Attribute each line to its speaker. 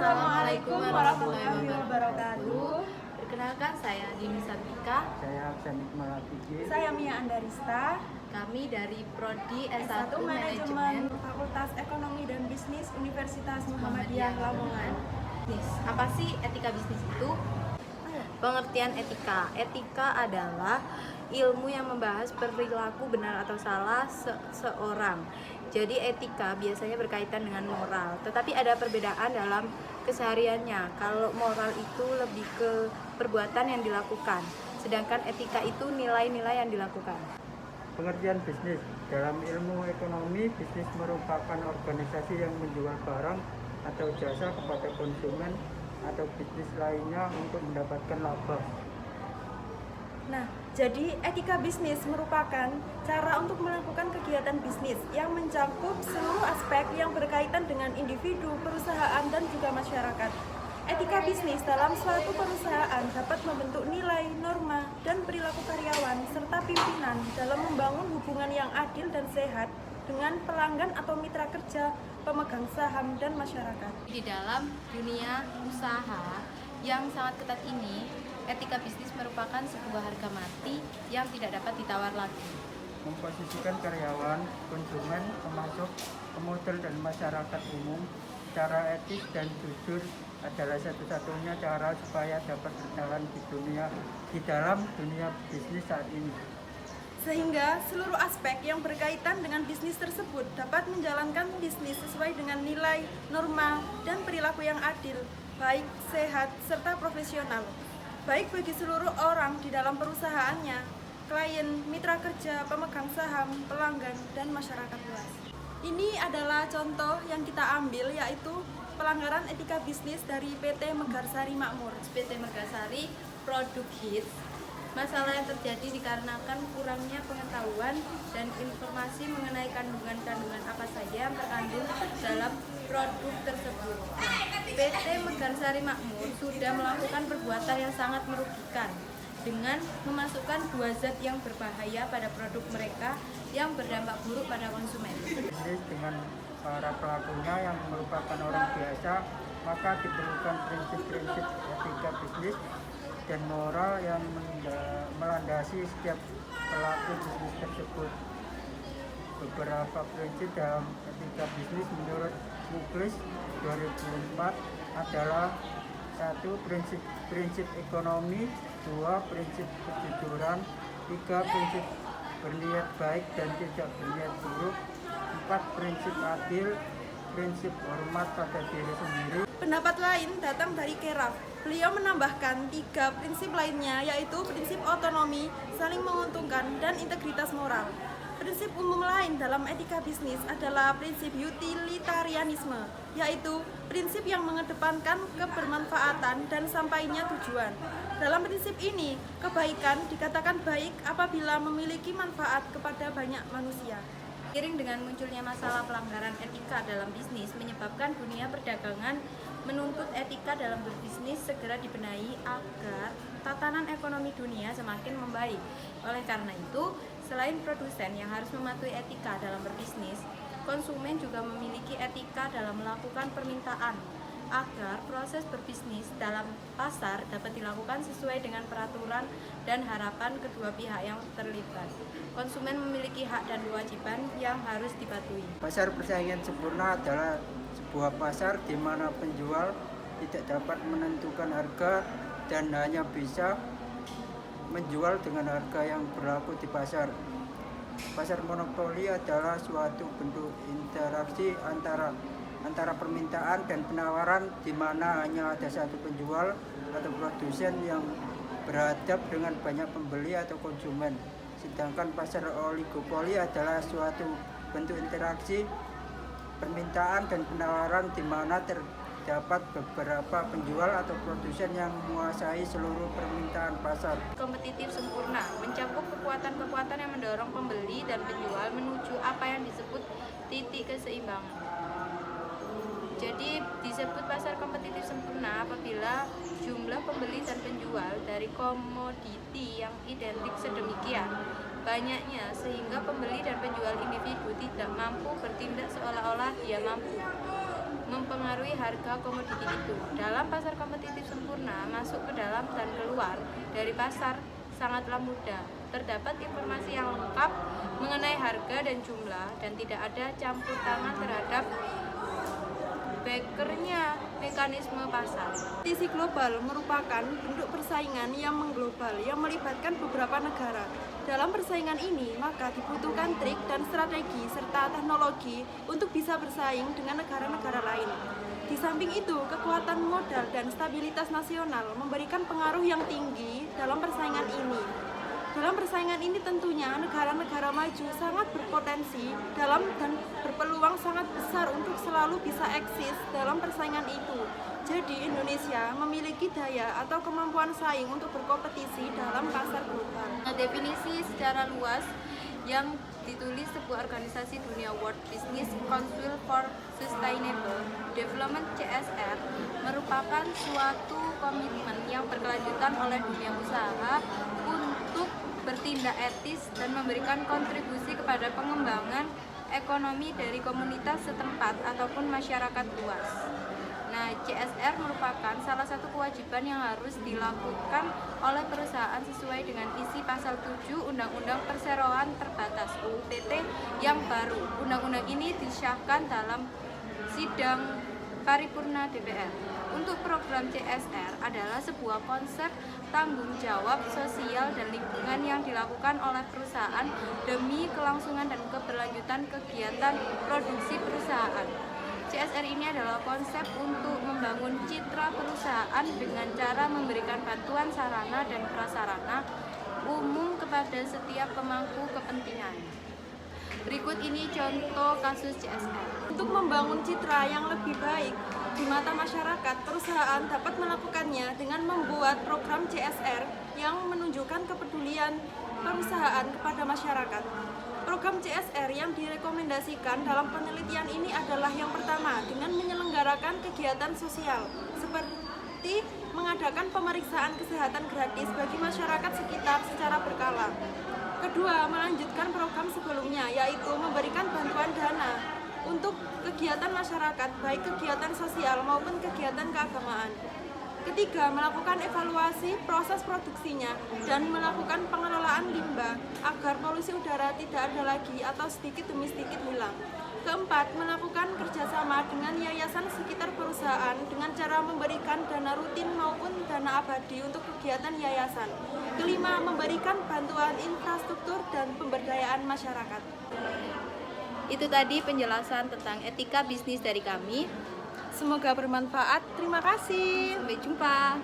Speaker 1: Assalamualaikum warahmatullahi wabarakatuh.
Speaker 2: Perkenalkan, saya Dini Sabika.
Speaker 3: Saya Aksan Ikmal Atiji.
Speaker 1: Saya Mia Andarista.
Speaker 2: Kami dari Prodi
Speaker 1: S1
Speaker 2: S1
Speaker 1: Manajemen
Speaker 2: Manajemen
Speaker 1: Fakultas Ekonomi dan Bisnis Universitas Muhammadiyah Lamongan.
Speaker 2: Bisnis. Apa sih etika bisnis itu? Pengertian etika. Etika adalah ilmu yang membahas perilaku benar atau salah seseorang. Jadi etika biasanya berkaitan dengan moral, tetapi ada perbedaan dalam kesehariannya. Kalau moral itu lebih ke perbuatan yang dilakukan, sedangkan etika itu nilai-nilai yang dilakukan.
Speaker 3: Pengertian bisnis. Dalam ilmu ekonomi, bisnis merupakan organisasi yang menjual barang atau jasa kepada konsumen atau bisnis lainnya untuk mendapatkan laba.
Speaker 1: Nah, jadi etika bisnis merupakan cara untuk melakukan kegiatan bisnis yang mencakup seluruh aspek yang berkaitan dengan individu, perusahaan, dan juga masyarakat. Etika bisnis dalam suatu perusahaan dapat membentuk nilai, norma, dan perilaku karyawan serta pimpinan dalam membangun hubungan yang adil dan sehat dengan pelanggan atau mitra kerja, pemegang saham, dan masyarakat.
Speaker 2: Di dalam dunia usaha yang sangat ketat ini, etika bisnis merupakan sebuah harga mati yang tidak dapat ditawar lagi.
Speaker 3: Memposisikan karyawan, konsumen, pemasok, pemodal, dan masyarakat umum secara etis dan jujur adalah satu-satunya cara supaya dapat berjalan di dalam dunia bisnis saat ini.
Speaker 1: Sehingga seluruh aspek yang berkaitan dengan bisnis tersebut dapat menjalankan bisnis sesuai dengan nilai, norma, dan perilaku yang adil, baik, sehat, serta profesional. Baik bagi seluruh orang di dalam perusahaannya, klien, mitra kerja, pemegang saham, pelanggan, dan masyarakat luas. Ini adalah contoh yang kita ambil, yaitu pelanggaran etika bisnis dari PT Megarsari Makmur.
Speaker 2: PT Megarsari produk hits. Masalah yang terjadi dikarenakan kurangnya pengetahuan dan informasi mengenai kandungan-kandungan apa saja yang terkandung dalam produk tersebut. PT Megarsari Makmur sudah melakukan perbuatan yang sangat merugikan dengan memasukkan dua zat yang berbahaya pada produk mereka yang berdampak buruk pada konsumen.
Speaker 3: Bisnis dengan para pelakunya yang merupakan orang biasa, maka diperlukan prinsip-prinsip etika bisnis dan moral yang melandasi setiap pelaku bisnis tersebut. Beberapa prinsip dalam etika bisnis menurut Muklis 2004 adalah: 1. Prinsip ekonomi, 2. Prinsip kejujuran, 3. Prinsip berniat baik dan tidak berniat buruk, 4. Prinsip adil, prinsip hormat pada diri sendiri.
Speaker 1: Pendapat lain datang dari Keraf. Beliau menambahkan 3 prinsip lainnya, yaitu prinsip otonomi, saling menguntungkan, dan integritas moral. Prinsip umum lain dalam etika bisnis adalah prinsip utilitarianisme, yaitu prinsip yang mengedepankan kebermanfaatan dan sampainya tujuan. Dalam prinsip ini, kebaikan dikatakan baik apabila memiliki manfaat kepada banyak manusia.
Speaker 2: Seiring dengan munculnya masalah pelanggaran etika dalam bisnis menyebabkan dunia perdagangan menuntut etika dalam berbisnis segera dibenahi agar tatanan ekonomi dunia semakin membaik. Oleh karena itu, selain produsen yang harus mematuhi etika dalam berbisnis, konsumen juga memiliki etika dalam melakukan permintaan agar proses berbisnis dalam pasar dapat dilakukan sesuai dengan peraturan dan harapan kedua pihak yang terlibat. Konsumen memiliki hak dan kewajiban yang harus dipatuhi.
Speaker 3: Pasar persaingan sempurna adalah sebuah pasar di mana penjual tidak dapat menentukan harga dan hanya bisa menjual dengan harga yang berlaku di pasar. Pasar monopoli adalah suatu bentuk interaksi antara permintaan dan penawaran di mana hanya ada satu penjual atau produsen yang berhadap dengan banyak pembeli atau konsumen. Sedangkan pasar oligopoli adalah suatu bentuk interaksi permintaan dan penawaran di mana terdapat beberapa penjual atau produsen yang menguasai seluruh permintaan pasar.
Speaker 2: Kompetitif sempurna mencakup kekuatan-kekuatan yang mendorong pembeli dan penjual menuju apa yang disebut titik keseimbangan. Jadi disebut pasar kompetitif sempurna apabila jumlah pembeli dan penjual dari komoditi yang identik sedemikian banyaknya sehingga pembeli dan penjual individu tidak mampu bertindak seolah-olah dia mampu. mempengaruhi harga komoditi itu. Dalam pasar kompetitif sempurna, masuk ke dalam dan keluar dari pasar sangatlah mudah. Terdapat informasi yang lengkap mengenai harga dan jumlah, dan tidak ada campur tangan terhadap bekernya mekanisme pasar.
Speaker 1: Kompetisi global merupakan bentuk persaingan yang mengglobal yang melibatkan beberapa negara. Dalam persaingan ini, maka dibutuhkan trik dan strategi serta teknologi untuk bisa bersaing dengan negara-negara lain. Di samping itu, kekuatan modal dan stabilitas nasional memberikan pengaruh yang tinggi dalam persaingan ini. Dalam persaingan ini tentunya negara-negara maju sangat berpotensi dan berpeluang sangat besar untuk selalu bisa eksis dalam persaingan itu. Jadi Indonesia memiliki daya atau kemampuan saing untuk berkompetisi dalam pasar global.
Speaker 2: Definisi secara luas yang ditulis sebuah organisasi dunia World Business Council for Sustainable Development (CSR) merupakan suatu komitmen yang berkelanjutan oleh dunia usaha untuk bertindak etis dan memberikan kontribusi kepada pengembangan ekonomi dari komunitas setempat ataupun masyarakat luas. Nah, CSR merupakan salah satu kewajiban yang harus dilakukan oleh perusahaan sesuai dengan isi pasal 7 Undang-Undang Perseroan Terbatas (UU/PT) yang baru. Undang-undang ini disahkan dalam sidang paripurna DPR. Untuk program CSR adalah sebuah konsep tanggung jawab sosial dan lingkungan yang dilakukan oleh perusahaan demi kelangsungan dan keberlanjutan kegiatan produksi perusahaan. CSR ini adalah konsep untuk membangun citra perusahaan dengan cara memberikan bantuan sarana dan prasarana umum kepada setiap pemangku kepentingan. Berikut ini contoh kasus CSR.
Speaker 1: Untuk membangun citra yang lebih baik di mata masyarakat, perusahaan dapat melakukannya dengan membuat program CSR yang menunjukkan kepedulian perusahaan kepada masyarakat. Program CSR yang direkomendasikan dalam penelitian ini adalah yang pertama, dengan menyelenggarakan kegiatan sosial seperti mengadakan pemeriksaan kesehatan gratis bagi masyarakat sekitar secara berkala. Kedua, melanjutkan program sebelumnya, yaitu memberikan bantuan dana untuk kegiatan masyarakat, baik kegiatan sosial maupun kegiatan keagamaan. Ketiga, melakukan evaluasi proses produksinya dan melakukan pengelolaan limbah agar polusi udara tidak ada lagi atau sedikit demi sedikit hilang. Keempat, melakukan kerjasama dengan yayasan sekitar perusahaan dengan cara memberikan dana rutin maupun dana abadi untuk kegiatan yayasan. Kelima, memberikan bantuan infrastruktur dan pemberdayaan masyarakat.
Speaker 2: Itu tadi penjelasan tentang etika bisnis dari kami.
Speaker 1: Semoga bermanfaat. Terima kasih.
Speaker 2: Sampai jumpa.